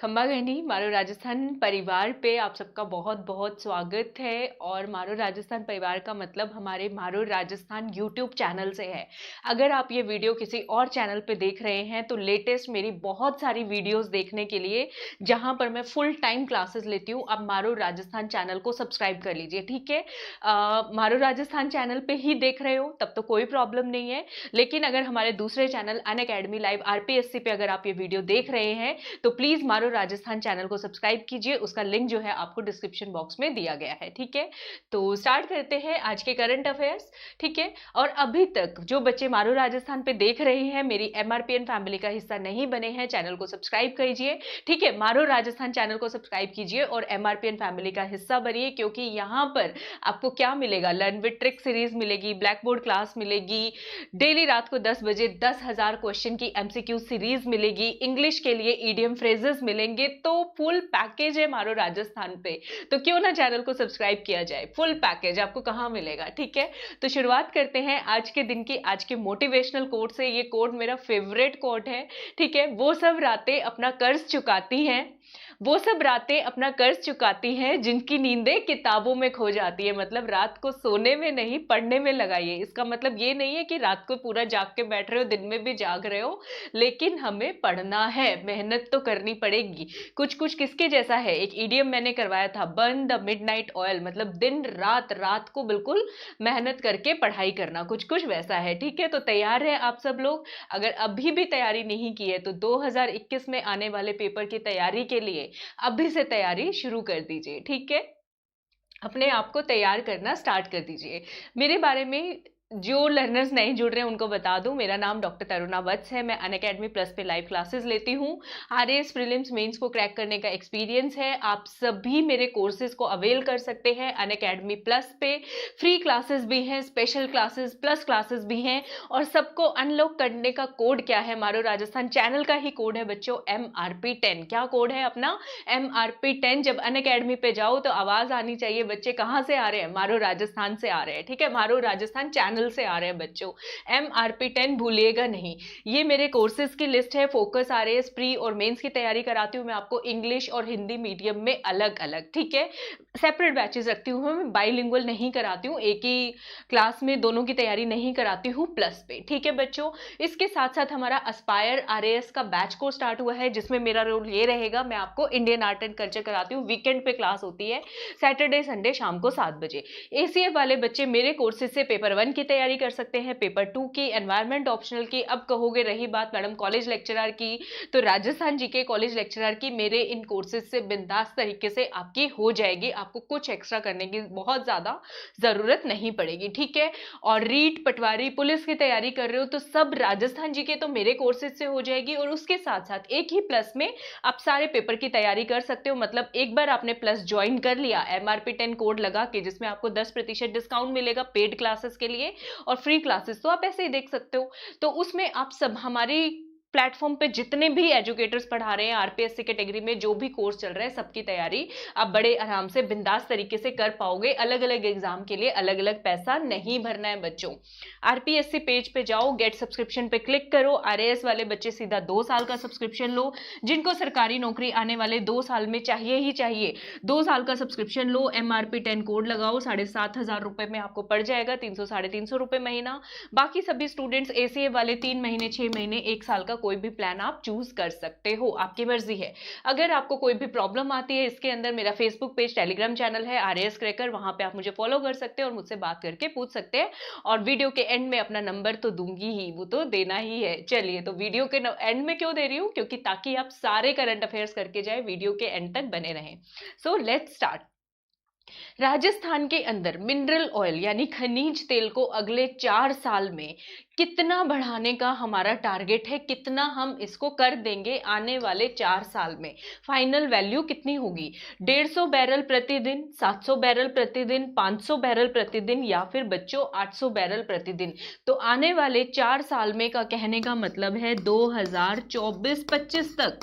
खंबा घनी मारो राजस्थान परिवार पे आप सबका बहुत बहुत स्वागत है। और मारो राजस्थान परिवार का मतलब हमारे मारो राजस्थान यूट्यूब चैनल से है। अगर आप ये वीडियो किसी और चैनल पे देख रहे हैं तो लेटेस्ट मेरी बहुत सारी वीडियोस देखने के लिए, जहां पर मैं फुल टाइम क्लासेस लेती हूँ, आप मारो राजस्थान चैनल को सब्सक्राइब कर लीजिए, ठीक है। मारो राजस्थान चैनल पे ही देख रहे हो तब तो कोई प्रॉब्लम नहीं है, लेकिन अगर हमारे दूसरे चैनल अनअकैडमी लाइव आरपीएससी पे अगर आप ये वीडियो देख रहे हैं तो प्लीज मारो राजस्थान चैनल को सब्सक्राइब कीजिए। उसका लिंक जो है आपको डिस्क्रिप्शन बॉक्स में दिया गया है, ठीक है। तो स्टार्ट करते हैं आज के करंट अफेयर्स, ठीक है। और अभी तक जो बच्चे मारो राजस्थान पे देख रहे हैं, मेरी एमआरपीएन फैमिली का हिस्सा नहीं बने हैं, चैनल को सब्सक्राइब कीजिए, ठीक है। मारो राजस्थान चैनल को सब्सक्राइब कीजिए और एमआरपीएन फैमिली का हिस्सा बनिए, क्योंकि यहाँ पर आपको क्या मिलेगा, लर्न विद ट्रिक सीरीज मिलेगी, ब्लैक बोर्ड क्लास मिलेगी, डेली रात को 10 बजे 10,000 क्वेश्चन की एमसीक्यू सीरीज मिलेगी, इंग्लिश के लिए ईडीएम फ्रेजेस मिलेंगे। तो फुल पैकेज है मारो राजस्थान पे, तो क्यों ना चैनल को सब्सक्राइब किया जाए। फुल पैकेज आपको कहां मिलेगा, ठीक है। तो शुरुआत करते हैं आज के दिन की, आज के मोटिवेशनल कोट से। ये कोट मेरा फेवरेट कोट है, ठीक है। वो सब रातें अपना कर्ज चुकाती हैं, वो सब रातें अपना कर्ज चुकाती हैं, जिनकी नींदें किताबों में खो जाती है। मतलब रात को सोने में नहीं, पढ़ने में लगाइए। इसका मतलब ये नहीं है कि रात को पूरा जाग के बैठ रहे हो, दिन में भी जाग रहे हो, लेकिन हमें पढ़ना है, मेहनत तो करनी पड़ेगी। कुछ कुछ किसके जैसा है, एक ईडीएम मैंने करवाया था, बर्न द मिडनाइट ऑयल, मतलब दिन रात, रात को बिल्कुल मेहनत करके पढ़ाई करना, कुछ कुछ वैसा है, ठीक है। तो तैयार है आप सब लोग? अगर अभी भी तैयारी नहीं की है तो 2021 में आने वाले पेपर की तैयारी के लिए अभी से तैयारी शुरू कर दीजिए, ठीक है। अपने आप को तैयार करना स्टार्ट कर दीजिए। मेरे बारे में जो लर्नर्स नहीं जुड़ रहे हैं उनको बता दूं, मेरा नाम डॉक्टर तरुणा वत्स है। मैं अनअकैडमी प्लस पे लाइव क्लासेस लेती हूं। आरएएस प्रीलिम्स मेंस को क्रैक करने का एक्सपीरियंस है। आप सभी मेरे कोर्सेज को अवेल कर सकते हैं अनअकैडमी प्लस पे। फ्री क्लासेस भी हैं, स्पेशल क्लासेस, प्लस क्लासेस भी हैं। और सबको अनलॉक करने का कोड क्या है, मारो राजस्थान चैनल का ही कोड है बच्चों, MRP10। क्या कोड है अपना? MRP10। जब अनअकैडमी पे जाओ तो आवाज आनी चाहिए, बच्चे कहां से आ रहे हैं? मारो राजस्थान से आ रहे हैं, ठीक है। मारो राजस्थान चैनल से आ रहे हैं बच्चों। MRP10 भूलिएगा नहीं। ये मेरे कोर्सेज की लिस्ट है। फोकस आरएएस प्री और मेंस की तैयारी कराती हूँ मैं आपको इंग्लिश और हिंदी मीडियम में अलग अलग, ठीक है। सेपरेट बैचेस रखती हूँ मैं, बाइलिंगुअल नहीं कराती हूँ, एक ही क्लास में दोनों की तैयारी नहीं कराती हूँ प्लस पे, ठीक है बच्चों। इसके साथ साथ हमारा एस्पायर आरएएस का बैच कोर्स स्टार्ट हुआ है, जिसमें मेरा रोल ये रहेगा, मैं आपको इंडियन आर्ट एंड कल्चर कराती हूँ। वीकेंड पे क्लास होती है, सैटरडे संडे शाम को 7 बजे। एसीएफ वाले बच्चे मेरे कोर्सेज से पेपर 1 की तैयारी कर सकते हैं, पेपर 2 की, एनवायरमेंट ऑप्शनल की। अब कहोगे रही बात मैडम कॉलेज लेक्चरर की, तो राजस्थान जीके कॉलेज लेक्चरर की मेरे इन कोर्सेज से बिंदास तरीके से आपकी हो जाएगी। आपको कुछ एक्स्ट्रा करने की बहुत ज्यादा जरूरत नहीं पड़ेगी, ठीक है। और रीट, पटवारी, पुलिस की तैयारी कर रहे हो तो सब राजस्थान जीके तो मेरे कोर्सेज से हो जाएगी। और उसके साथ साथ एक ही प्लस में आप सारे पेपर की तैयारी कर सकते हो। मतलब एक बार आपने प्लस ज्वाइन कर लिया MRP10 कोड लगा के, जिसमें आपको 10% डिस्काउंट मिलेगा पेड क्लासेस के लिए, और फ्री क्लासेस तो आप ऐसे ही देख सकते हो। तो उसमें आप सब हमारी प्लेटफॉर्म पे जितने भी एजुकेटर्स पढ़ा रहे हैं आरपीएससी कैटेगरी में, जो भी कोर्स चल रहा है, सबकी तैयारी आप बड़े आराम से बिंदास तरीके से कर पाओगे। अलग अलग एग्जाम के लिए अलग अलग पैसा नहीं भरना है बच्चों। आरपीएससी पेज पे जाओ, गेट सब्सक्रिप्शन पे क्लिक करो। आरएएस वाले बच्चे सीधा 2 साल का सब्सक्रिप्शन लो, जिनको सरकारी नौकरी आने वाले 2 साल में चाहिए ही चाहिए, 2 साल का सब्सक्रिप्शन लो। MRP10 कोड लगाओ, 7,500 रुपए में आपको पड़ जाएगा, 300 350 रुपए महीना। बाकी सभी स्टूडेंट्स एसीए वाले 3 महीने, 6 महीने, 1 साल का कोई भी प्लान आप चूज कर सकते हो, आपकी मर्जी है। अगर आपको कोई भी प्रॉब्लम आती है, इसके अंदर मेरा फेसबुक पेज, टेलीग्राम चैनल है आरएएस क्रैकर, वहां पे आप मुझे फॉलो कर सकते हैं और मुझसे बात करके पूछ सकते हैं। और वीडियो के एंड में अपना नंबर तो दूंगी ही, वो तो देना ही है। चलिए, तो वीडियो के एंड में क्यों दे रही हूं, क्योंकि ताकि आप सारे करंट अफेयर्स करके जाए, वीडियो के एंड तक बने रहें। So let's start. राजस्थान के अंदर मिनरल ऑयल यानी खनिज तेल को अगले 4 साल में कितना बढ़ाने का हमारा टारगेट है, कितना हम इसको कर देंगे आने वाले 4 साल में, फाइनल वैल्यू कितनी होगी? 150 बैरल प्रतिदिन, 700 बैरल प्रतिदिन, 500 बैरल प्रतिदिन, या फिर बच्चों 800 बैरल प्रतिदिन? तो आने वाले 4 साल में का कहने का मतलब है 2024-25 तक,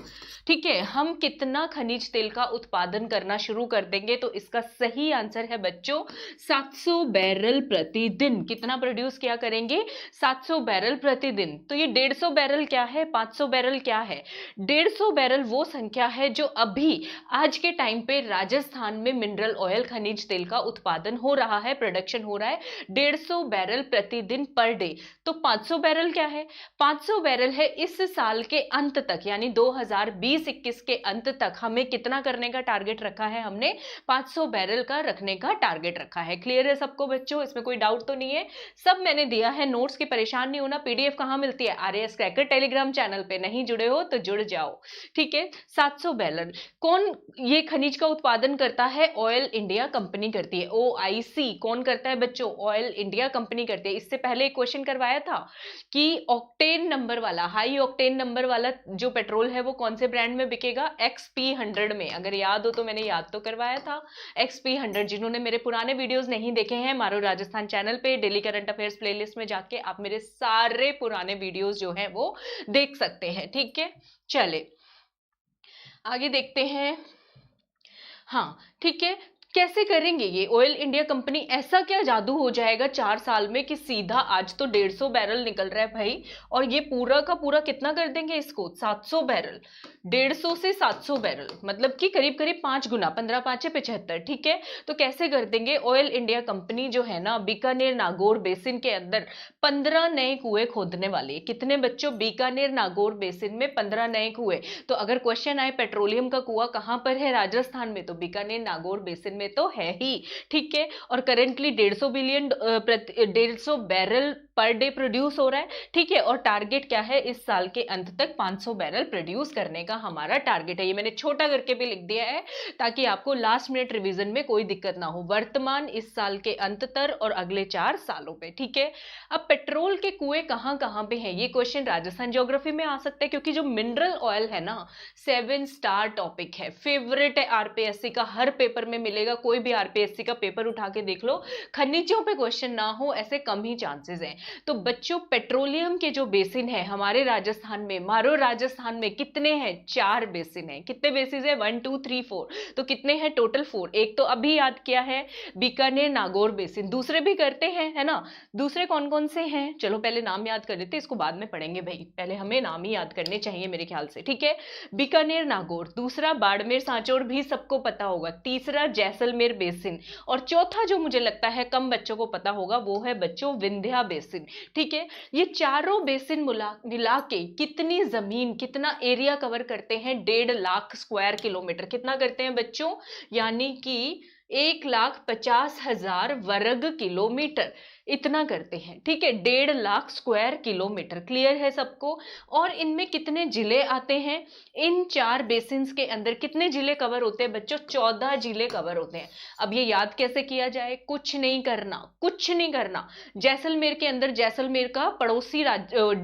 ठीक है, हम कितना खनिज तेल का उत्पादन करना शुरू कर देंगे? तो इसका सही आंसर है बच्चों 700 बैरल प्रतिदिन। कितना प्रोड्यूस किया करेंगे? 700 500 बैरल प्रतिदिन। तो ये 150 बैरल क्या है, 500 बैरल क्या है? 150 बैरल वो संख्या है जो अभी आज के टाइम पे राजस्थान में मिनरल ऑयल, खनिज तेल का उत्पादन हो रहा है, प्रोडक्शन हो रहा है 150 बैरल प्रतिदिन पर डे। तो 500 बैरल क्या है? 500 बैरल है इस साल के अंत तक, यानी 2020-21 के अंत तक हमें कितना करने का टारगेट रखा है? हमने 500 बैरल का रखने का टारगेट रखा है। क्लियर है सबको बच्चों? इसमें कोई डाउट तो नहीं है? सब मैंने दिया है नोट्स की, परेशान नहीं होना। पीडीएफ कहां मिलती है? आरएएस क्रैकर टेलीग्राम चैनल पे। नहीं जुड़े हो तो जुड़ जाओ, ठीक है। 700 बैरल कौन ये खनिज का उत्पादन करता है? ऑयल इंडिया कंपनी करती है। ओआईसी कौन करता है बच्चों? ऑयल इंडिया कंपनी करती है। इससे पहले एक क्वेश्चन करवाया था कि ऑक्टेन नंबर वाला, हाई ऑक्टेन नंबर वाला जो पेट्रोल है वो कौन से ब्रांड में बिकेगा? XP100 में। अगर याद हो तो मैंने याद तो करवाया था XP100। जिन्होंने मेरे पुराने वीडियोस नहीं देखे हैं, मारो राजस्थान चैनल पे डेली करंट अफेयर्स प्लेलिस्ट में जाके आप मेरे सारे पुराने वीडियोस जो हैं वो देख सकते हैं, ठीक है। चले आगे देखते हैं। हाँ ठीक है, कैसे करेंगे ये? ऑयल इंडिया कंपनी, ऐसा क्या जादू हो जाएगा 4 साल में कि सीधा आज तो 150 बैरल निकल रहा है भाई, और ये पूरा का पूरा कितना कर देंगे इसको? 700 बैरल। 150 से 700 बैरल मतलब कि करीब करीब 5 गुना, 15 5 75, ठीक है। तो कैसे कर देंगे? ऑयल इंडिया कंपनी जो है ना, बीकानेर नागौर बेसिन के अंदर 15 नए कुएं खोदने वाली है। कितने बच्चों? बीकानेर नागौर बेसिन में 15 नए कुएं। तो अगर क्वेश्चन आए पेट्रोलियम का कुआं कहां पर है राजस्थान में, तो बीकानेर नागौर बेसिन में तो है ही, ठीक है। और currently 150 barrel per day produce हो रहा है, ठीक है। और टारगेट क्या है? इस साल के अंत तक 500 बैरल प्रोड्यूस करने का हमारा टारगेट है। ये मैंने छोटा करके भी लिख दिया है ताकि आपको लास्ट मिनट रिवीजन में कोई दिक्कत ना हो। वर्तमान, इस साल के अंत तक और अगले 4 सालों पे, ठीक है। अब पेट्रोल के कुएं कहां कहां पे हैं? ये क्वेश्चन राजस्थान ज्योग्राफी में आ सकता है, क्योंकि जो मिनरल ऑयल है ना, 7 स्टार टॉपिक है, फेवरेट है आरपीएससी का, हर पेपर में मिलेगा। कोई भी आरपीएससी का पेपर उठा के देख लो, खनिजों पे क्वेश्चन ना हो ऐसे कम ही चांसेस हैं। तो बच्चों पेट्रोलियम के जो बेसिन है हमारे राजस्थान में, मारो राजस्थान में कितने हैं? 4 बेसिन है। कितने बेसिस है? 1 2 3 4। तो कितने हैं टोटल? 4। एक तो अभी याद किया है, बीकानेर नागौर बेसिन। दूसरे भी करते हैं, है ना? दूसरे कौन कौन से हैं? चलो पहले नाम याद कर लेते, इसको बाद में पढ़ेंगे भाई, पहले हमें नाम ही याद करने चाहिए मेरे ख्याल से, ठीक है। बीकानेर नागौर, दूसरा बाड़मेर सांचौर भी सबको पता होगा, तीसरा जैसलमेर बेसिन, और चौथा जो मुझे लगता है कम बच्चों को पता होगा वो है बच्चों विंध्या बेसिन, ठीक है। ये चारों बेसिन मिला के कितनी जमीन, कितना एरिया कवर करते हैं? 1.5 लाख स्क्वायर किलोमीटर। कितना करते हैं बच्चों? यानी कि 1,50,000 वर्ग किलोमीटर, इतना करते हैं, ठीक है। 1.5 लाख स्क्वायर किलोमीटर। क्लियर है सबको? और इनमें कितने जिले आते हैं? इन 4 बेसिन्स के अंदर कितने जिले कवर होते हैं बच्चों? 14 जिले कवर होते हैं। अब ये याद कैसे किया जाए? कुछ नहीं करना, कुछ नहीं करना। जैसलमेर के अंदर जैसलमेर का पड़ोसी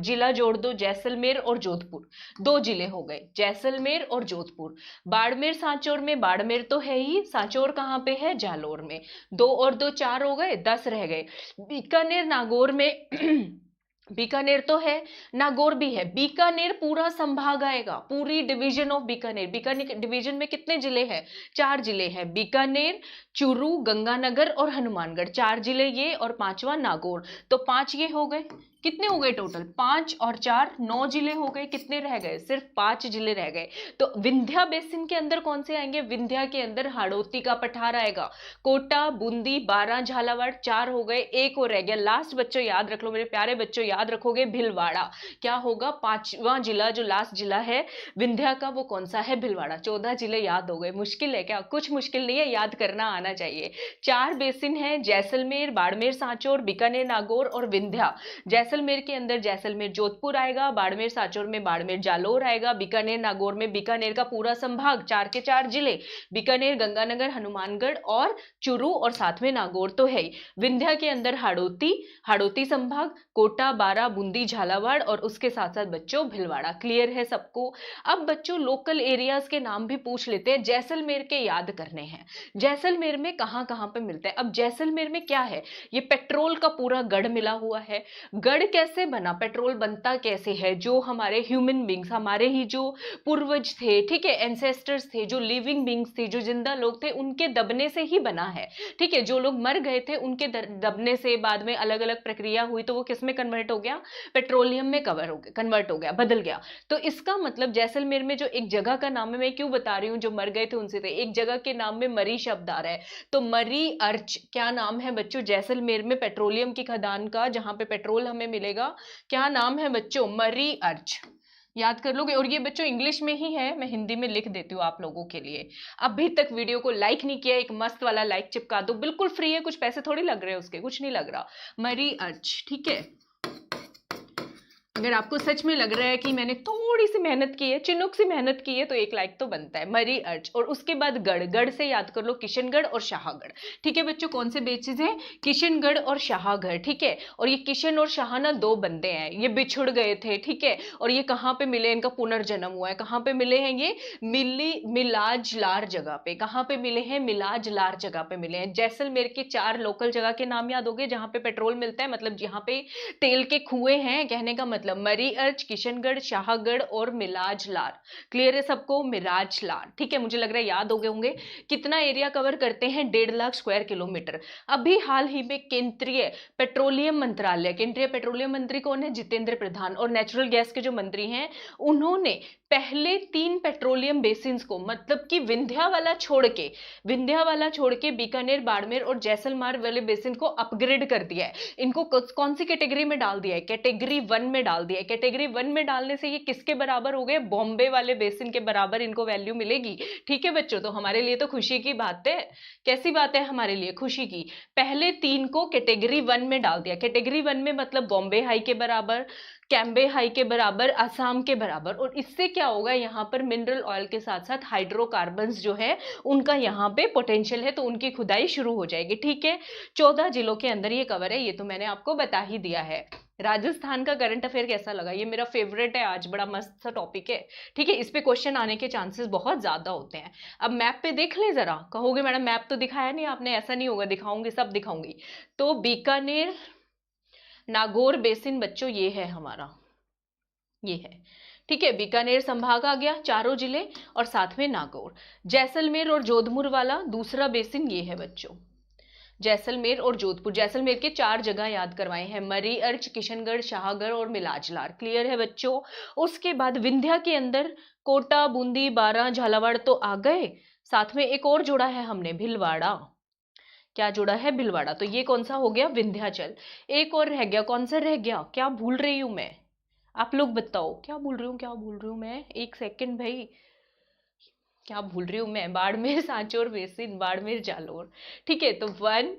जिला जोड़ दो, जैसलमेर और जोधपुर, 2 जिले हो गए, जैसलमेर और जोधपुर। बाड़मेर सांचौर में, बाड़मेर तो है ही, सांचौर कहां पे है? जालोर में। 2 और 2 4 हो गए, 10 रह गए। बीकानेर नागौर में बीकानेर तो है, नागौर भी है। बीकानेर पूरा संभाग आएगा, पूरी division of Bikaner. Bikaner division में कितने जिले हैं? 4 जिले हैं, बीकानेर, चूरू, गंगानगर और हनुमानगढ़, 4 जिले ये, और 5वां नागौर। तो 5 ये हो गए। कितने हो गए टोटल? 5 और 4 9 जिले हो गए। कितने रह गए? सिर्फ 5 जिले रह गए। तो विंध्या बेसिन के अंदर कौन से आएंगे? विंध्या के अंदर हाड़ौती का पठार आएगा, कोटा, बूंदी, बारां, झालावाड़, 4 हो गए। एक और रह गया, लास्ट बच्चों याद रख लो मेरे प्यारे बच्चों, याद रखोगे, भिलवाड़ा। क्या होगा? 5वां जिला जो लास्ट जिला है विंध्या का, वो कौन सा है? भिलवाड़ा। 14 जिले याद हो गए। मुश्किल है क्या? कुछ मुश्किल नहीं है, याद करना आना चाहिए। 4 बेसिन है, जैसलमेर, बाड़मेर सांचौर, बीकानेर नागौर और विंध्या। जैसलमेर के अंदर जैसलमेर जोधपुर आएगा, बाड़मेर सांचौर में बाड़मेर जालोर आएगा, बीकानेर नागौर में बीकानेर का पूरा संभाग, 4 के 4 जिले, बीकानेर, गंगानगर, हनुमानगढ़ और चूरू, और साथ में नागौर तो है ही। विंध्या के अंदर हाड़ौती संभाग, कोटा, बारां, बूंदी, झालावाड़ और उसके साथ साथ बच्चों भिलवाड़ा। क्लियर है सबको? अब बच्चों लोकल एरियाज के नाम भी पूछ लेते हैं, जैसलमेर के याद करने हैं। जैसलमेर में कहां कहां पे मिलते हैं? अब जैसलमेर में क्या है? ये पेट्रोल का पूरा गढ़ मिला हुआ है। गढ़ गढ़ कैसे बना, पेट्रोल बनता कैसे है, जो हमारे ह्यूमन बींग्स, हमारे ही जो पूर्वज थे, ठीक है, एंसेस्टर्स थे, जो लिविंग बींग्स थे, जो जिंदा लोग थे, उनके दबने से ही बना है, ठीक है। जो लोग मर गए थे उनके दबने से बाद में अलग अलग प्रक्रिया हुई तो वो किस में कन्वर्ट हो गया, पेट्रोलियम में कन्वर्ट हो गया, बदल गया। तो इसका मतलब जैसलमेर में जो एक जगह का नाम है, मैं क्यों बता रही हूँ, जो मर गए थे उनसे थे, एक जगह के नाम में मरी शब्द आ रहा है, तो मरी अर्च क्या नाम है बच्चों, जैसलमेर में पेट्रोलियम की खदान का, जहां पे पेट्रोल हमें मिलेगा, क्या नाम है बच्चों, मरी अर्च। याद कर लोगे। और ये बच्चों इंग्लिश में ही है, मैं हिंदी में लिख देती हूँ आप लोगों के लिए। अभी तक वीडियो को लाइक नहीं किया, एक मस्त वाला लाइक चिपका दो, बिल्कुल फ्री है, कुछ पैसे थोड़ी लग रहे हैं उसके, कुछ नहीं लग रहा। मरी अर्च, ठीक है। अगर आपको सच में लग रहा है कि मैंने थोड़ी सी मेहनत की है, चिनुक सी मेहनत की है, तो एक लाइक तो बनता है। मरी अर्च। और उसके बाद गढ़, गढ़ से याद कर लो किशनगढ़ और शाहगढ़, ठीक है बच्चों। कौन से बेचेज हैं, किशनगढ़ और शाहगढ़, ठीक है। और ये किशन और शाह ना दो बंदे हैं, ये बिछुड़ गए थे, ठीक है। और ये कहाँ पे मिले, इनका पुनर्जन्म हुआ है, कहाँ पे मिले हैं ये, मिलाजलार जगह पे। कहाँ पे मिले हैं, मिलाजलार जगह पे मिले हैं। जैसलमेर के 4 लोकल जगह के नाम याद हो गए जहाँ पे पेट्रोल मिलता है, मतलब जहाँ पे तेल के कुएं हैं, कहने का मतलब मरी अर्च, किशनगढ़, शाहगढ़ और मिलाजलार। क्लियर है सबको, मिलाजलार, ठीक है। मुझे लग रहा है याद हो गए होंगे। कितना एरिया कवर करते हैं, 1.5 लाख स्क्वायर किलोमीटर। अभी हाल ही में केंद्रीय पेट्रोलियम मंत्रालय, केंद्रीय पेट्रोलियम मंत्री कौन है, जितेंद्र प्रधान, और नेचुरल गैस के जो मंत्री हैं, उन्होंने पहले 3 पेट्रोलियम बेसिन्स को, मतलब कि विंध्यावाला छोड़ के बीकानेर, बाड़मेर और जैसलमेर वाले बेसिन को अपग्रेड कर दिया है। इनको कौन सी कैटेगरी में डाल दिया है, कैटेगरी 1 में डाल दिया है। कैटेगरी 1 में डालने से ये किसके बराबर हो गए, बॉम्बे वाले बेसिन के बराबर इनको वैल्यू मिलेगी, ठीक है बच्चों। तो हमारे लिए तो खुशी की बात है। कैसी बात है हमारे लिए, खुशी की। पहले 3 को कैटेगरी 1 में डाल दिया। कैटेगरी 1 में मतलब बॉम्बे हाई के बराबर, कैम्बे हाई के बराबर, असम के बराबर। और इससे क्या होगा, यहाँ पर मिनरल ऑयल के साथ साथ हाइड्रोकार्बन्स जो है उनका यहाँ पे पोटेंशियल है, तो उनकी खुदाई शुरू हो जाएगी, ठीक है। 14 जिलों के अंदर ये कवर है, ये तो मैंने आपको बता ही दिया है। राजस्थान का करंट अफेयर कैसा लगा, ये मेरा फेवरेट है आज, बड़ा मस्त सा टॉपिक है, ठीक है। इस पे क्वेश्चन आने के चांसेस बहुत ज्यादा होते हैं। अब मैप पे देख ले जरा, कहोगे मैडम मैप तो दिखाया नहीं आपने, ऐसा नहीं होगा, दिखाऊंगी, सब दिखाऊंगी। तो बीकानेर नागौर बेसिन बच्चों ये है हमारा, ये है, ठीक है। बीकानेर संभाग आ गया, 4 जिले, और साथ में नागौर। जैसलमेर और जोधपुर वाला दूसरा बेसिन ये है बच्चों, जैसलमेर और जोधपुर। जैसलमेर के 4 जगह याद करवाए हैं, मरी अर्च, किशनगढ़, शाहगढ़ और मिलाजलार। क्लियर है बच्चों। उसके बाद विंध्या के अंदर कोटा, बूंदी, बारां, झालावाड़ तो आ गए, साथ में एक और जोड़ा है हमने, भीलवाड़ा। क्या जुड़ा है, भीलवाड़ा। तो ये कौन सा हो गया, विंध्याचल। एक और रह गया, कौन सा रह गया, क्या भूल रही हूं मैं, आप लोग बताओ, क्या भूल रही हूँ मैं, एक सेकंड भाई, क्या भूल रही हूँ मैं, बाड़मेर, सांचौर बेसिन, बाड़मेर, जालोर, ठीक है। तो 1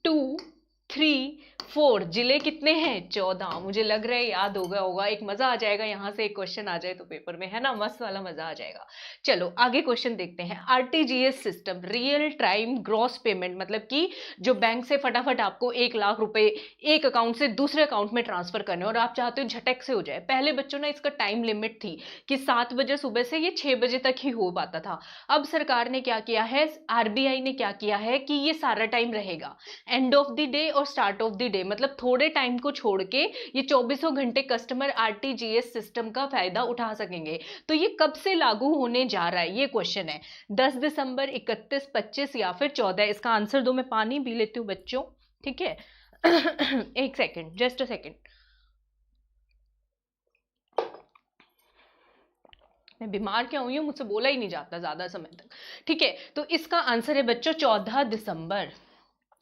2 3 4 जिले कितने हैं, 14। मुझे लग रहा है याद हो गया होगा। एक मजा आ जाएगा, यहाँ से एक क्वेश्चन आ जाए तो पेपर में, है ना, मस्त वाला मजा आ जाएगा। चलो आगे क्वेश्चन देखते हैं। RTGS system, real time gross payment, मतलब कि जो बैंक से फटाफट आपको 1 लाख रुपए एक अकाउंट से दूसरे अकाउंट में ट्रांसफर करने, और आप चाहते हो झटक से हो जाए। पहले बच्चों ना इसका टाइम लिमिट थी कि 7 बजे सुबह से ये 6 बजे तक ही हो पाता था। अब सरकार ने क्या किया है, आरबीआई ने क्या किया है कि ये सारा टाइम रहेगा, एंड ऑफ द डे और स्टार्ट ऑफ द डे, मतलब थोड़े टाइम को छोड़ के ये 24 घंटे कस्टमर आरटीजीएस सिस्टम का फायदा उठा सकेंगे। तो ये कब से लागू होने जा रहा है, ये क्वेश्चन है। 10 दिसंबर, 31, 25 या फिर 14। इसका आंसर दो, मैं पानी पी लेती हूँ बच्चों, ठीक है। एक सेकेंड, जस्ट अ सेकेंड, मैं बीमार क्या हुई हूँ, मुझसे बोला ही नहीं जाता ज्यादा समय तक, ठीक है। तो इसका आंसर है बच्चों 14 दिसंबर।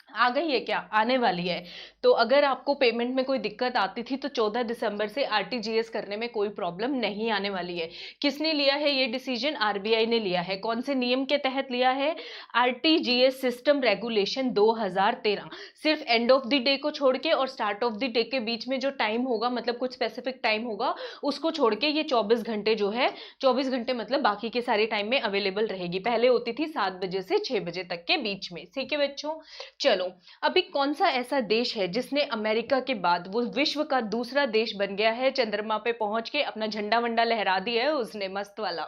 आ गई है क्या, आने वाली है। तो अगर आपको पेमेंट में कोई दिक्कत आती थी तो 14 दिसंबर से आरटीजीएस करने में कोई प्रॉब्लम नहीं आने वाली है। किसने लिया है ये डिसीजन, आरबीआई ने लिया है। कौन से नियम के तहत लिया है, आरटीजीएस सिस्टम रेगुलेशन 2013। सिर्फ एंड ऑफ द डे को छोड़ के और स्टार्ट ऑफ द डे के बीच में जो टाइम होगा, मतलब कुछ स्पेसिफिक टाइम होगा, उसको छोड़ के ये 24 घंटे जो है, 24 घंटे मतलब बाकी के सारे टाइम में अवेलेबल रहेगी। पहले होती थी 7 बजे से 6 बजे तक के बीच में, ठीक है बच्चों। चलो चलो, अभी कौन सा ऐसा देश है जिसने अमेरिका के बाद वो विश्व का दूसरा देश बन गया है, चंद्रमा पे पहुंच के अपना झंडा वंडा लहरा दिया है उसने मस्त वाला?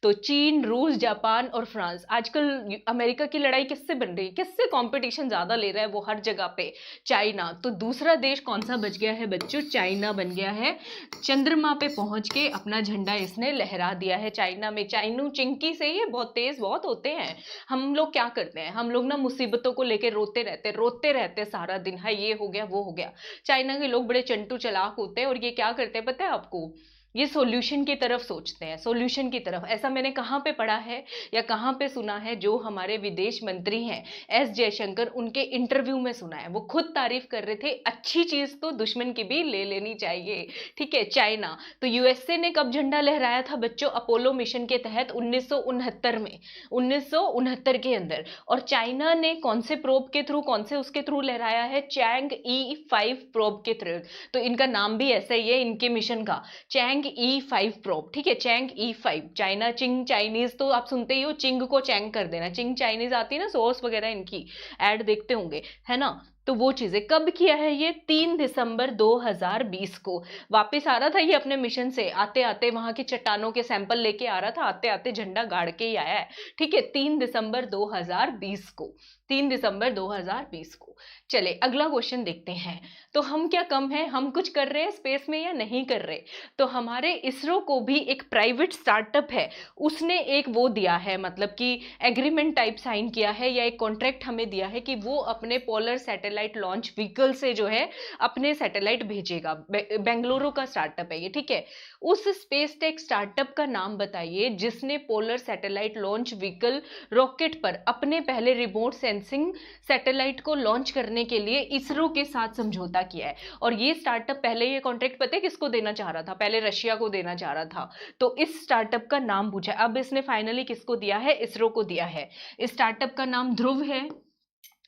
तो चीन, रूस, जापान और फ्रांस। आजकल अमेरिका की लड़ाई किससे बन रही है, किससे कंपटीशन ज्यादा ले रहा है वो हर जगह पे? चाइना। तो दूसरा देश कौन सा बच गया है बच्चों? चाइना बन गया है। चंद्रमा पे पहुंच के अपना झंडा इसने लहरा दिया है चाइना में। चाइनू चिंकी से ये बहुत तेज बहुत होते हैं। हम लोग क्या करते हैं, हम लोग ना मुसीबतों को लेकर रोते रहते सारा दिन, हाय ये हो गया वो हो गया। चाइना के लोग बड़े चंटू चालाक होते हैं और ये क्या करते हैं पता है आपको? ये सॉल्यूशन की तरफ सोचते हैं, सॉल्यूशन की तरफ। ऐसा मैंने कहाँ पे पढ़ा है या कहाँ पे सुना है? जो हमारे विदेश मंत्री हैं एस जयशंकर, उनके इंटरव्यू में सुना है। वो खुद तारीफ कर रहे थे, अच्छी चीज तो दुश्मन की भी ले लेनी चाहिए। ठीक है, चाइना। तो यूएसए ने कब झंडा लहराया था बच्चों? अपोलो मिशन के तहत 1969 में, 1969 के अंदर। और चाइना ने कौन से प्रोब के थ्रू, कौन से उसके थ्रू लहराया है? चैंग E5 प्रोब के थ्रू। तो इनका नाम भी ऐसा ही है इनके मिशन का, चैंग E5 प्रोब। ठीक है, चैंग E5। चाइना चिंग, चाइनीज तो आप सुनते ही हो, चिंग को चैंग कर देना। चिंग चाइनीज आती है ना, सॉस वगैरह इनकी ऐड देखते होंगे, है ना? तो वो चीजें कब किया है ये? 3 दिसंबर 2020 को वापस आ रहा था ये अपने मिशन से। आते आते वहां की चट्टानों के सैंपल लेके आ रहा था, आते आते झंडा गाड़ के ही आया है। ठीक है, 3 दिसंबर 2020 को, 3 दिसंबर 2020 को। चले अगला क्वेश्चन देखते हैं। तो हम क्या कम है, हम कुछ कर रहे हैं स्पेस में या नहीं कर रहे? तो हमारे इसरो को भी एक प्राइवेट स्टार्टअप है, उसने एक वो दिया है, मतलब कि एग्रीमेंट टाइप साइन किया है या एक कॉन्ट्रैक्ट हमें दिया है कि वो अपने पोलर सैटेलाइट लॉन्च व्हीकल से जो है अपने सैटेलाइट भेजेगा। बेंगलुरु का स्टार्टअप है ये। ठीक है, उस स्पेस टेक स्टार्टअप का नाम बताइए जिसने polar satellite launch vehicle rocket पर अपने पहले रिमोट सेंसिंग सैटेलाइट को लॉन्च करने के लिए इसरो के साथ समझौता किया है। और ये स्टार्टअप पहले, ये कॉन्ट्रैक्ट पता है किसको देना चाह रहा था? पहले रशिया को देना चाह रहा था। तो इस स्टार्टअप का नाम पूछा, अब इसने फाइनली किसको दिया है? इसरो को दिया है। इस स्टार्टअप का नाम ध्रुव है,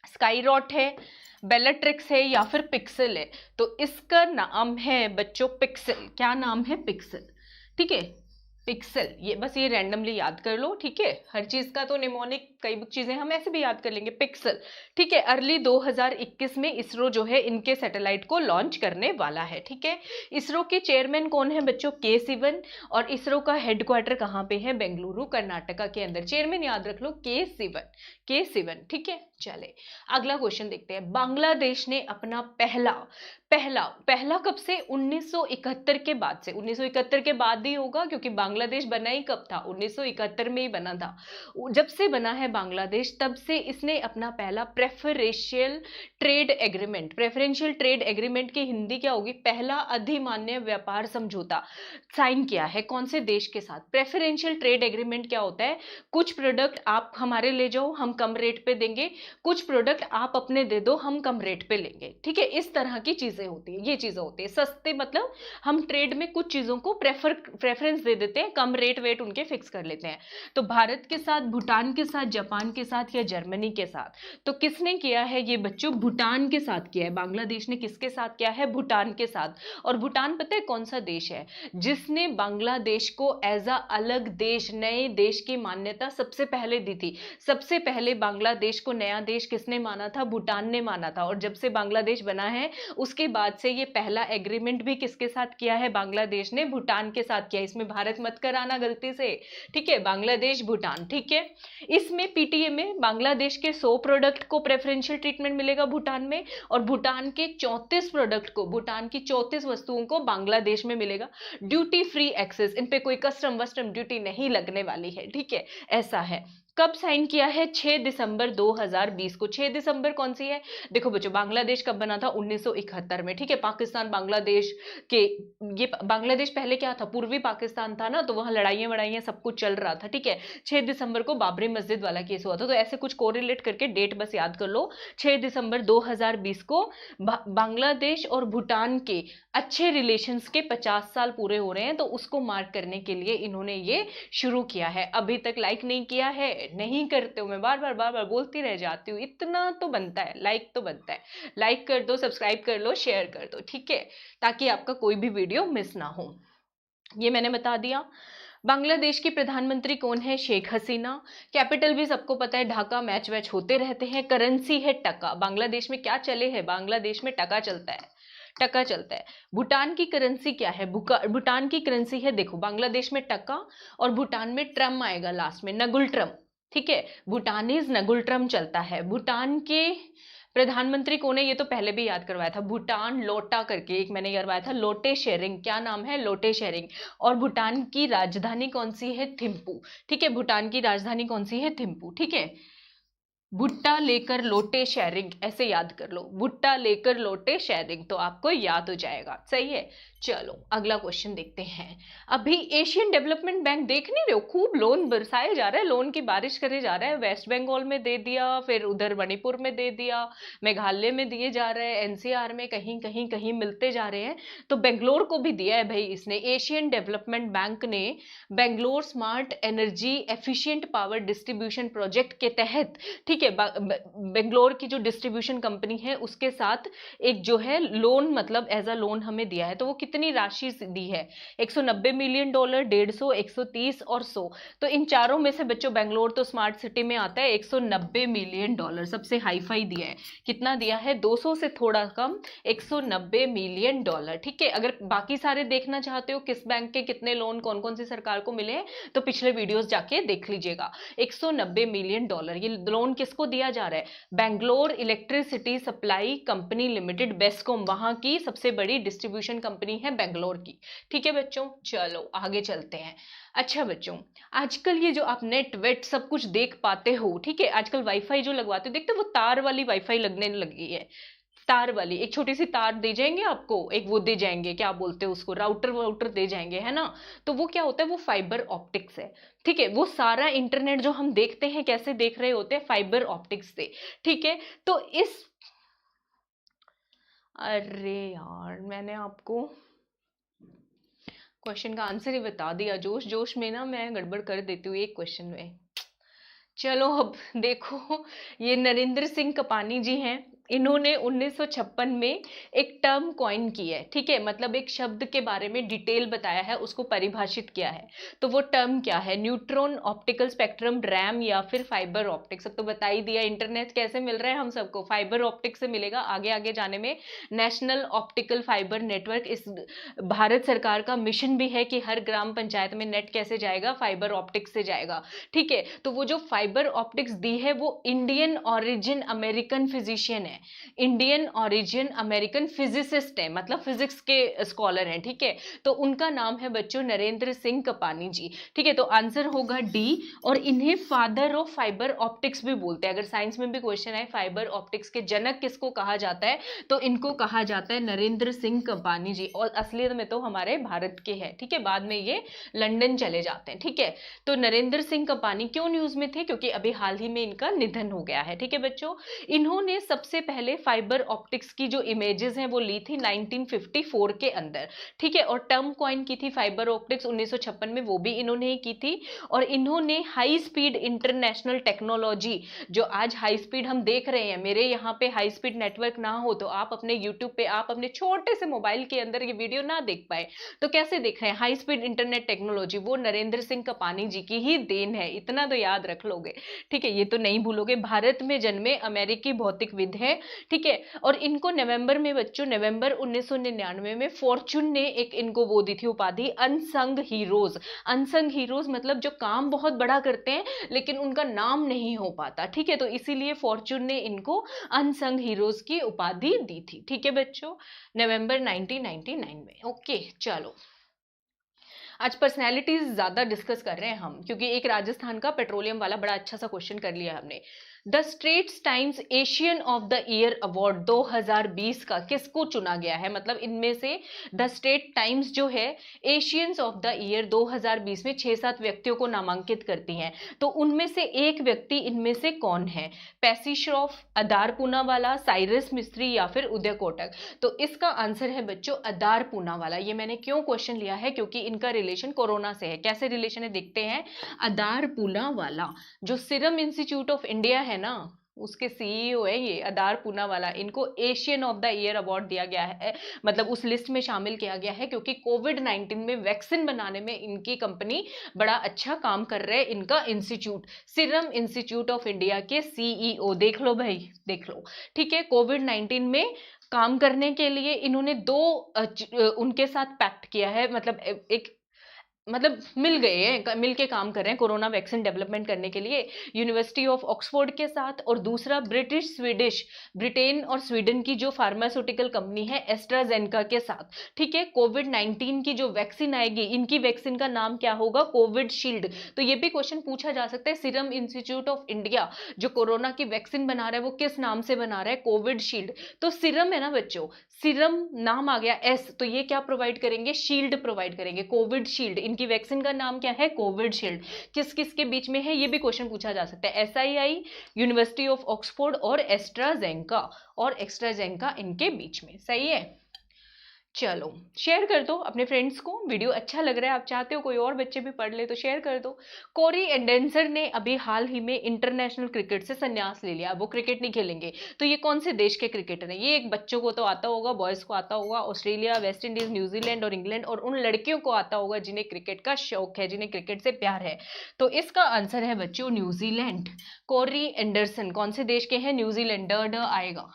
स्काईरॉट है, बेलाट्रिक्स है या फिर पिक्सल है? तो इसका नाम है बच्चों पिक्सल। क्या नाम है? पिक्सल। ठीक है, पिक्सल। ये बस ये रैंडमली याद कर लो। ठीक है, हर चीज का तो निमोनिक कई चीजें हम ऐसे भी याद कर लेंगे। पिक्सल। ठीक है, अर्ली 2021 में इसरो जो है इनके सैटेलाइट को लॉन्च करने वाला है। ठीक है, इसरो के चेयरमैन कौन है बच्चों? के सिवन। और इसरो का हेडक्वार्टर कहाँ पे है? बेंगलुरु कर्नाटका के अंदर। चेयरमैन याद रख लो, के सिवन, के सिवन। ठीक है, चले अगला क्वेश्चन देखते हैं। बांग्लादेश ने अपना पहला पहला पहला कब से? 1971 के बाद से। 1971 के बाद ही होगा क्योंकि बांग्लादेश बना ही कब था? 1971 में ही बना था। जब से बना है बांग्लादेश तब से इसने अपना पहला preferential trade agreement, preferential trade agreement की हिंदी क्या होगी? पहला अधिमान्य व्यापार समझौता साइन किया है। कौन से देश के साथ? प्रेफरेंशियल ट्रेड एग्रीमेंट क्या होता है? कुछ प्रोडक्ट आप हमारे ले जाओ, हम कम रेट पे देंगे, कुछ प्रोडक्ट आप अपने दे दो, हम कम रेट पे लेंगे। ठीक है, इस तरह की चीजें होती है, ये चीजें होती है। सस्ते मतलब हम ट्रेड में कुछ चीजों को प्रेफरेंस दे देते हैं, कम रेट वेट उनके फिक्स कर लेते हैं। तो भारत के साथ, भूटान के साथ, जापान के साथ या जर्मनी के साथ? तो किसने किया है ये बच्चों? भूटान के साथ किया है। बांग्लादेश ने किसके साथ किया है? भूटान के साथ। और भूटान पता है कौन सा देश है जिसने बांग्लादेश को एज अ अलग देश, नए देश की मान्यता सबसे पहले दी थी? सबसे पहले बांग्लादेश को नया देश किसने माना था? भूटान ने माना था। और जब से बांग्लादेश बना है उसके बाद से ये पहला एग्रीमेंट भी किसके साथ किया है? बांग्लादेश ने भूटान के साथ किया। इसमें भारत मत कराना गलती से। ठीक है, बांग्लादेश भूटान। ठीक है, इसमें पीटीए में बांग्लादेश के 100 प्रोडक्ट को प्रेफरेंशियल ट्रीटमेंट मिलेगा भूटान में, और भूटान के 34 प्रोडक्ट को, भूटान की 34 वस्तुओं को बांग्लादेश में मिलेगा। ड्यूटी फ्री एक्सेस, इन पे कोई कस्टम वस्टम ड्यूटी नहीं लगने वाली है। ठीक है, ऐसा है। कब साइन किया है? 6 दिसंबर 2020 को। 6 दिसंबर कौन सी है? देखो बच्चों, बांग्लादेश कब बना था? 1971 में। ठीक है, पाकिस्तान बांग्लादेश के, ये बांग्लादेश पहले क्या था? पूर्वी पाकिस्तान था ना, तो वहां लड़ाइयां वड़ाइयां सब कुछ चल रहा था। ठीक है, 6 दिसंबर को बाबरी मस्जिद वाला केस हुआ था। तो ऐसे कुछ कोरिलेट करके डेट बस याद कर लो। 6 दिसंबर 2020 को बांग्लादेश और भूटान के अच्छे रिलेशंस के 50 साल पूरे हो रहे हैं, तो उसको मार्क करने के लिए इन्होंने ये शुरू किया है। अभी तक लाइक नहीं किया है, नहीं करते हो, मैं बार बार बोलती रह जाती हूँ, इतना तो बनता है, लाइक तो बनता है। लाइक कर दो, सब्सक्राइब कर लो, शेयर कर दो। ठीक है, ताकि आपका कोई भी वीडियो मिस ना हो। ये मैंने बता दिया। बांग्लादेश की प्रधानमंत्री कौन है? शेख हसीना। कैपिटल भी सबको पता है, ढाका। मैच वैच होते रहते हैं। करेंसी है टका। बांग्लादेश में क्या चले है? बांग्लादेश में टका चलता है, टका चलता है। भूटान की करेंसी क्या है? भूटान की करेंसी है, देखो, बांग्लादेश में टका और भूटान में ट्रम आएगा लास्ट में, नगुल ट्रम। ठीक है, भूटानीज नगुल ट्रम चलता है। भूटान के प्रधानमंत्री कौन है? ये तो पहले भी याद करवाया था, भूटान लोटा करके एक मैंने करवाया था, लोटे शेरिंग। क्या नाम है? लोटे शेरिंग। और भूटान की राजधानी कौन सी है? थिम्पू। ठीक है, भूटान की राजधानी कौन सी है? थिम्पू। ठीक है, भुट्टा लेकर लोटे शेयरिंग, ऐसे याद कर लो, भुट्टा लेकर लोटे शेयरिंग, तो आपको याद हो जाएगा। सही है। चलो अगला क्वेश्चन देखते हैं। अभी एशियन डेवलपमेंट बैंक देख नहीं रहे हो, खूब लोन बरसाए जा रहा है, लोन की बारिश करे जा रहा है। वेस्ट बंगाल में दे दिया, फिर उधर मणिपुर में दे दिया, मेघालय में दिए जा रहे हैं, एनसीआर में कहीं कहीं कहीं मिलते जा रहे हैं। तो बेंगलोर को भी दिया है भाई इसने, एशियन डेवलपमेंट बैंक ने Bangalore smart energy efficient power distribution project के तहत, ठीक है, बेंगलोर की जो डिस्ट्रीब्यूशन कंपनी है उसके साथ एक जो है लोन, मतलब एज अ लोन हमें दिया है। तो वो कितनी राशि दी है? 190 मिलियन डॉलर, 150, 130 और 100। तो इन चारों में से बच्चों बेंगलोर तो स्मार्ट सिटी में आता है। 190 मिलियन डॉलर सबसे हाई फाई दिया है। कितना दिया है? 200 से थोड़ा कम, 190 मिलियन डॉलर। ठीक है, अगर बाकी सारे देखना चाहते हो किस बैंक के कितने लोन कौन कौन सी सरकार को मिले हैं, तो पिछले वीडियोस जाके देख लीजिएगा। 190 मिलियन डॉलर ये लोन किसको दिया जा रहा है? Bangalore electricity supply company limited, BESCOM, वहां की सबसे बड़ी डिस्ट्रीब्यूशन कंपनी है बेंगलोर की। ठीक है बच्चों, चलो आगे चलते हैं। अच्छा बच्चों, आजकल ये जो आप नेट वेट सब कुछ देख पाते हो, ठीक है, आजकल वाईफाई जो लगवाते हो, देखते हो वो तार वाली वाईफाई लगने लगी है। तार वाली एक छोटी सी तार दे जाएंगे आपको, एक वो दे जाएंगे, क्या बोलते हैं उसको, राउटर वाउटर दे जाएंगे, है ना। तो वो क्या होता है? वो फाइबर ऑप्टिक्स है। ठीक है, वो सारा इंटरनेट जो हम देखते हैं कैसे देख रहे होते हैं? फाइबर ऑप्टिक्स से। ठीक है, तो इस, अरे यार मैंने आपको क्वेश्चन का आंसर ही बता दिया, जोश जोश में ना मैं गड़बड़ कर देती हूँ एक क्वेश्चन में। चलो अब देखो, ये नरेंद्र सिंह कपानी जी हैं, इन्होंने 1956 में एक टर्म कॉइन की है। ठीक है, मतलब एक शब्द के बारे में डिटेल बताया है, उसको परिभाषित किया है। तो वो टर्म क्या है? न्यूट्रॉन ऑप्टिकल स्पेक्ट्रम, रैम, या फिर फाइबर ऑप्टिक्स। सब तो बता ही दिया। इंटरनेट कैसे मिल रहा है हम सबको? फाइबर ऑप्टिक्स से मिलेगा। आगे आगे जाने में नेशनल ऑप्टिकल फाइबर नेटवर्क, इस भारत सरकार का मिशन भी है कि हर ग्राम पंचायत में नेट कैसे जाएगा? फाइबर ऑप्टिक्स से जाएगा। ठीक है, तो वो जो फाइबर ऑप्टिक्स दी है वो इंडियन ओरिजिन अमेरिकन फिजिशियन है, इंडियन ओरिजिन अमेरिकन फिजिसिस्ट है, मतलब फिजिक्स के स्कॉलर हैं। ठीक है, तो उनका नाम है बच्चों नरेंद्र सिंह कपानी जी। ठीक है, तो आंसर होगा डी। और इन्हें फादर ऑफ फाइबर ऑप्टिक्स भी बोलते हैं। अगर साइंस में भी क्वेश्चन है फाइबर ऑप्टिक्स के जनक किसको कहा जाता है, तो इनको कहा जाता है नरेंद्र सिंह कपानी जी। और असलियत में तो हमारे भारत के हैं। ठीक है, बाद में ये लंदन चले जाते हैं। ठीक है, तो नरेंद्र सिंह कपानी क्यों न्यूज में थे? क्योंकि अभी हाल ही में इनका निधन हो गया है। ठीक है बच्चों, इन्होंने सबसे पहले फाइबर ऑप्टिक्स की जो इमेजेस हैं वो ली थी 1954 के अंदर। ठीक है, और टर्म कॉइन की थी फाइबर ऑप्टिक्स 1956 में, वो भी इन्होंने ही की थी। और इन्होंने हाई स्पीड इंटरनेशनल टेक्नोलॉजी, जो आज हाई स्पीड हम देख रहे हैं, मेरे यहाँ पे हाई स्पीड नेटवर्क ना हो तो आप अपने यूट्यूब पे, आप अपने छोटे से मोबाइल के अंदर ये वीडियो ना देख पाए, तो कैसे देख रहे हैं? हाई स्पीड इंटरनेट टेक्नोलॉजी वो नरेंद्र सिंह कपानी जी की ही देन है, इतना तो याद रख लोगे। ठीक है, ये तो नहीं भूलोगे। भारत में जन्मे अमेरिकी भौतिकविद है। ठीक है, और इनको नवंबर में बच्चों, नवंबर 1999 में फॉर्च्यून ने एक इनको वो दी थी उपाधि, अनसंग हीरोज। अनसंग हीरोज मतलब जो काम बहुत बड़ा करते हैं लेकिन उनका नाम नहीं हो पाता। ठीक है, तो इसीलिए फॉर्च्यून ने इनको अनसंग हीरोज की उपाधि दी थी। ठीक है बच्चों, नवंबर 1999 में। ओके चलो, आज पर्सनैलिटीज ज्यादा डिस्कस कर रहे हैं हम, क्योंकि एक राजस्थान का पेट्रोलियम वाला बड़ा अच्छा सा क्वेश्चन कर लिया हमने। The Straits Times Asian of the year award 2020 का किसको चुना गया है? मतलब इनमें से द स्ट्रेट टाइम्स जो है एशियंस ऑफ द ईयर 2020 में 6-7 व्यक्तियों को नामांकित करती हैं, तो उनमें से एक व्यक्ति इनमें से कौन है? पैसी श्रॉफ, अदार पूनावाला, साइरस मिस्त्री, या फिर उदय कोटक? तो इसका आंसर है बच्चों अदार पूनावाला। ये मैंने क्यों क्वेश्चन लिया है? क्योंकि इनका रिलेशन कोरोना से है। कैसे रिलेशन है देखते हैं। अदार पूनावाला जो सीरम इंस्टीट्यूट ऑफ इंडिया है ना, उसके सीईओ है ये अदार पूनावाला, इनको Asian of the year award दिया गया है, मतलब उस लिस्ट में शामिल किया गया है, क्योंकि कोविड-19 में वैक्सीन बनाने में इनकी कंपनी बड़ा अच्छा काम कर रहे हैं। इनका institute, serum institute of India के सीईओ, देख लो भाई, देख लो, ठीक है। कोविड-19 में काम करने के लिए इन्होंने उनके साथ पैक्ट किया है, मतलब मिल गए हैं, मिल के काम कर रहे हैं कोरोना वैक्सीन डेवलपमेंट करने के लिए यूनिवर्सिटी ऑफ ऑक्सफोर्ड के साथ, और दूसरा ब्रिटेन और स्वीडन की जो फार्मास्यूटिकल कंपनी है एस्ट्राजेनेका के साथ, ठीक है। कोविड-19 की जो वैक्सीन आएगी, इनकी वैक्सीन का नाम क्या होगा? कोविडशील्ड। तो ये भी क्वेश्चन पूछा जा सकता है, सीरम इंस्टीट्यूट ऑफ इंडिया जो कोरोना की वैक्सीन बना रहा है वो किस नाम से बना रहा है? कोविडशील्ड। तो सीरम है ना बच्चों, सीरम नाम आ गया एस, तो ये क्या प्रोवाइड करेंगे? शील्ड प्रोवाइड करेंगे, कोविडशील्ड। इनकी वैक्सीन का नाम क्या है? कोविडशील्ड। किस किस के बीच में है ये भी क्वेश्चन पूछा जा सकता है, एसआईआई, यूनिवर्सिटी ऑफ ऑक्सफोर्ड और एस्ट्राजेनेका इनके बीच में। सही है, चलो शेयर कर दो अपने फ्रेंड्स को, वीडियो अच्छा लग रहा है, आप चाहते हो कोई और बच्चे भी पढ़ ले तो शेयर कर दो। कोरी एंडेंसर ने अभी हाल ही में इंटरनेशनल क्रिकेट से संन्यास ले लिया, वो क्रिकेट नहीं खेलेंगे। तो ये कौन से देश के क्रिकेटर हैं? ये एक बच्चों को तो आता होगा, बॉयज को आता होगा, ऑस्ट्रेलिया, वेस्ट इंडीज, न्यूजीलैंड और इंग्लैंड, और उन लड़कियों को आता होगा जिन्हें क्रिकेट का शौक है, जिन्हें क्रिकेट से प्यार है। तो इसका आंसर है बच्चों न्यूजीलैंड। कोरी एंडरसन कौन से देश के हैं? न्यूजीलैंड। ड आएगा,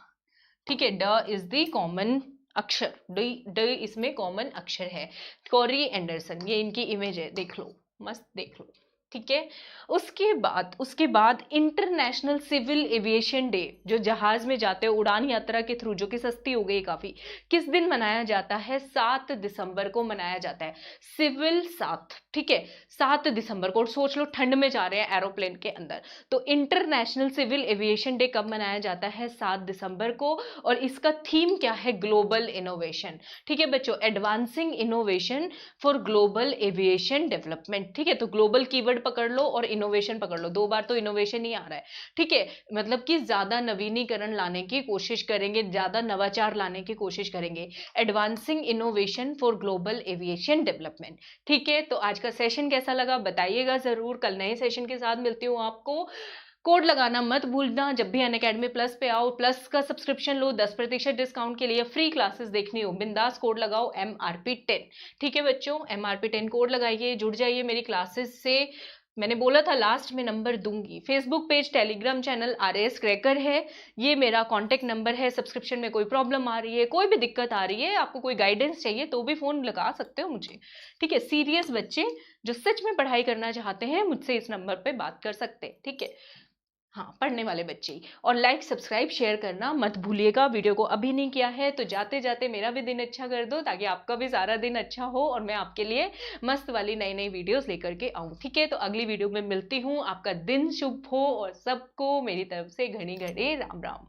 ठीक है, ड इज द कॉमन अक्षर, ड इसमें कॉमन अक्षर है। कोरी एंडरसन, ये इनकी इमेज है, देख लो, मस्त देख लो, ठीक है। उसके बाद इंटरनेशनल सिविल एविएशन डे, जो जहाज में जाते हो उड़ान यात्रा के थ्रू, जो कि सस्ती हो गई काफी, किस दिन मनाया जाता है? 7 दिसंबर को मनाया जाता है। सिविल 7, ठीक है, 7 दिसंबर को। और सोच लो ठंड में जा रहे हैं एरोप्लेन के अंदर, तो इंटरनेशनल सिविल एविएशन डे कब मनाया जाता है? 7 दिसंबर को। और इसका थीम क्या है? ग्लोबल इनोवेशन, ठीक है बच्चों, advancing innovation for global aviation development, ठीक है। तो ग्लोबल कीवर्ड पकड़ लो और इनोवेशन पकड़ लो, 2 बार तो इनोवेशन ही आ रहा है, ठीक है। मतलब कि ज्यादा नवीनीकरण लाने की कोशिश करेंगे, ज्यादा नवाचार लाने की कोशिश करेंगे, advancing innovation for global aviation development, ठीक है। तो आज का सेशन कैसा लगा बताइएगा जरूर, कल नए सेशन के साथ मिलती हूँ आपको। कोड लगाना मत भूलना, जब भी अनअकैडमी प्लस पे आओ, प्लस का सब्सक्रिप्शन लो, 10% डिस्काउंट के लिए फ्री क्लासेस देखनी हो, बिंदास कोड लगाओ MRP10, ठीक है बच्चों, MRP10 कोड लगाइए, जुड़ जाइए मेरी क्लासेस से। मैंने बोला था लास्ट में नंबर दूंगी, Facebook page, Telegram channel RAS cracker है, ये मेरा कॉन्टेक्ट नंबर है। सब्सक्रिप्शन में कोई प्रॉब्लम आ रही है, कोई भी दिक्कत आ रही है, आपको कोई गाइडेंस चाहिए तो भी फोन लगा सकते हो मुझे, ठीक है। सीरियस बच्चे जो सच में पढ़ाई करना चाहते हैं मुझसे इस नंबर पे बात कर सकते हैं, ठीक है, हाँ, पढ़ने वाले बच्चे ही। और लाइक, सब्सक्राइब, शेयर करना मत भूलिएगा, वीडियो को अभी नहीं किया है तो जाते जाते मेरा भी दिन अच्छा कर दो, ताकि आपका भी सारा दिन अच्छा हो और मैं आपके लिए मस्त वाली नई नई वीडियोस लेकर के आऊँ, ठीक है। तो अगली वीडियो में मिलती हूँ, आपका दिन शुभ हो और सबको मेरी तरफ से घड़ी घड़ी राम राम।